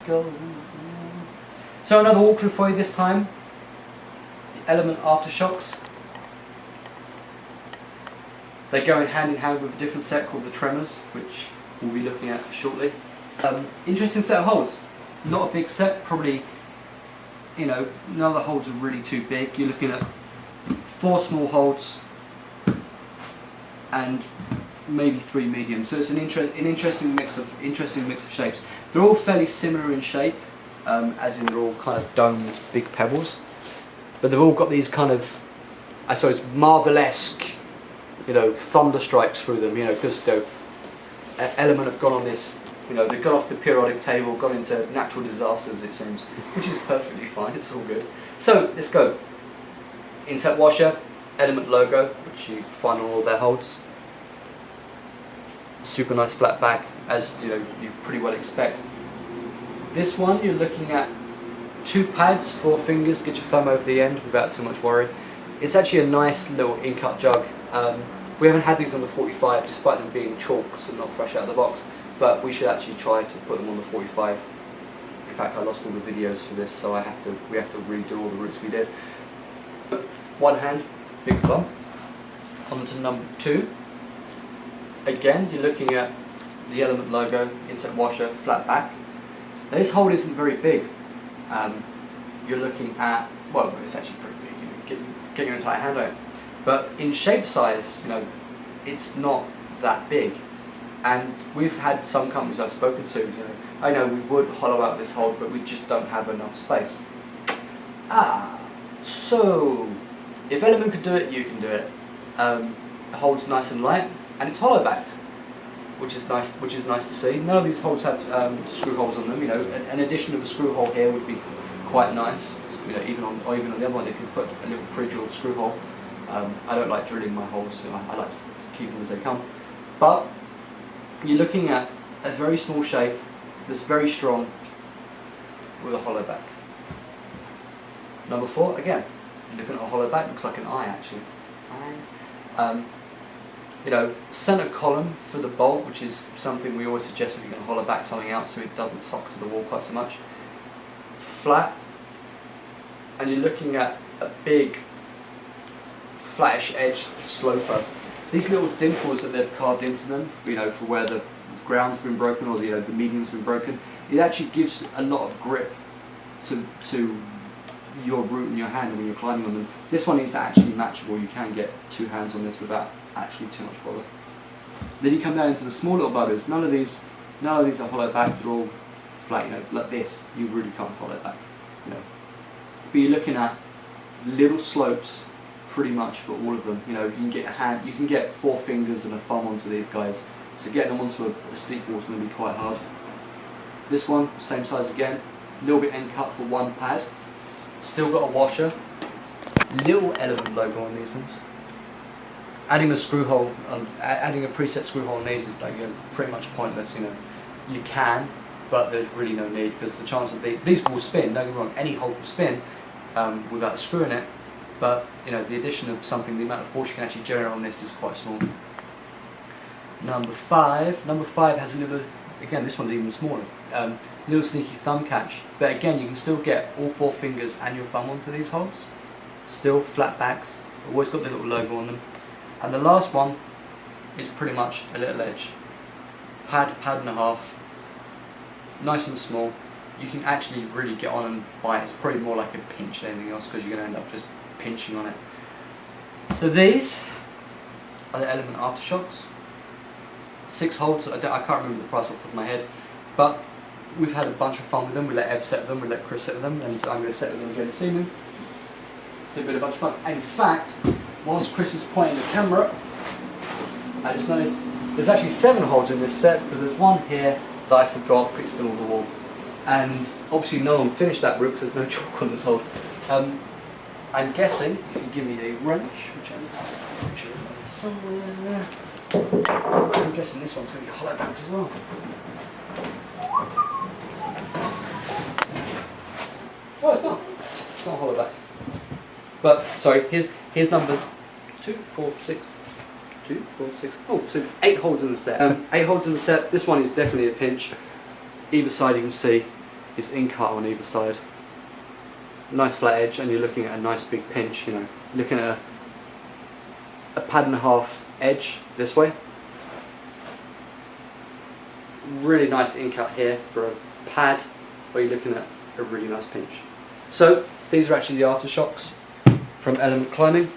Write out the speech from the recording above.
Go. So another walkthrough for you this time. The Element Aftershocks. They go in hand with a different set called the Tremors, which we'll be looking at shortly. Interesting set of holds. Not a big set, probably, you know, none of the holds are really too big. You're looking at 4 small holds and maybe 3 medium. So it's an interesting mix of shapes. They're all fairly similar in shape, as in they're all kind of domed big pebbles, but they've all got these kind of, I suppose, Marvel-esque, you know, thunder strikes through them. You know, because the Element have gone on this. You know, they've got off the periodic table, gone into natural disasters, it seems, which is perfectly fine. It's all good. So let's go. Inset washer, Element logo, which you find on all their holds. Super nice flat back, as you know, you pretty well expect. This one you're looking at 2 pads, 4 fingers, get your thumb over the end without too much worry. It's actually a nice little in-cut jug. We haven't had these on the 45 despite them being chalk, so not fresh out of the box, but we should actually try to put them on the 45. In fact, I lost all the videos for this, so we have to redo all the routes we did. One hand, big thumb. On to number 2. Again, you're looking at the Element logo, inset washer, flat back. Now, this hold isn't very big. You're looking at, well, it's actually pretty big. You get your entire hand on it. But in shape size, you know, it's not that big. And we've had some companies I've spoken to, you know, I know we would hollow out this hold, but we just don't have enough space. So if Element could do it, you can do it. It holds nice and light, and it's hollow backed, which is nice. Which is nice to see. None of these holds have screw holes on them. You know, an addition of a screw hole here would be quite nice. You know, even on the other one, they could put a little pre-drilled screw hole. I don't like drilling my holes. You know, I like to keep them as they come. But you're looking at a very small shape that's very strong with a hollow back. Number 4, again, you're looking at a hollow back. Looks like an eye actually. You know, center column for the bolt, which is something we always suggest if you're going to hollow back something out so it doesn't suck to the wall quite so much. Flat, and you're looking at a big flattish edge sloper. These little dimples that they've carved into them, you know, for where the ground's been broken or the medium's been broken, it actually gives a lot of grip to your root in your hand when you're climbing on them. This one is actually matchable. You can get 2 hands on this without actually too much bother. Then you come down into the small little buggers. None of these are hollow back. They're all flat. You know, like this, you really can't hollow back. You know, but you're looking at little slopes pretty much for all of them. You know, you can get 4 fingers and a thumb onto these guys. So getting them onto a steep wall is going to be quite hard. This one, same size again. A little bit end cut for 1 pad. Still got a washer. Little Element logo on these ones. Adding a screw hole, adding a preset screw hole on these is like, you know, pretty much pointless. You know, you can, but there's really no need because the chance of these will spin. Don't get me wrong, any hold will spin without a screw in it. But you know, the addition of something, the amount of force you can actually generate on this is quite small. Number 5 has a little. Again, this one's even smaller. Little sneaky thumb catch, but again, you can still get all 4 fingers and your thumb onto these holes. Still flat backs, always got the little logo on them. And the last one is pretty much a little edge. Pad and a half, nice and small. You can actually really get on and bite. It's probably more like a pinch than anything else because you're going to end up just pinching on it. So these are the Element Aftershocks. 6 holds. I can't remember the price off the top of my head, but we've had a bunch of fun with them. We let Ev set with them, we let Chris set with them, and I'm going to set with them again this evening. It's been a bunch of fun. In fact, whilst Chris is pointing the camera, I just noticed there's actually 7 holds in this set because there's one here that I forgot, it's still on the wall. And obviously no one finished that route because there's no chalk on this hold. I'm guessing, if you give me a wrench, which I'm sure it's somewhere, I'm guessing this one's going to be hollow backed as well. Oh, it's not. It's not hollow backed. But, sorry, here's number 2, 4, 6. 2, 4, 6. Oh, so it's 8 holds in the set. 8 holds in the set. This one is definitely a pinch. Either side you can see. is in cut on either side. Nice flat edge, and you're looking at a nice big pinch, you know, looking at a pad and a half edge this way. Really nice in cut here for a pad, where you're looking at a really nice pinch. So these are actually the Aftershocks from Element Climbing.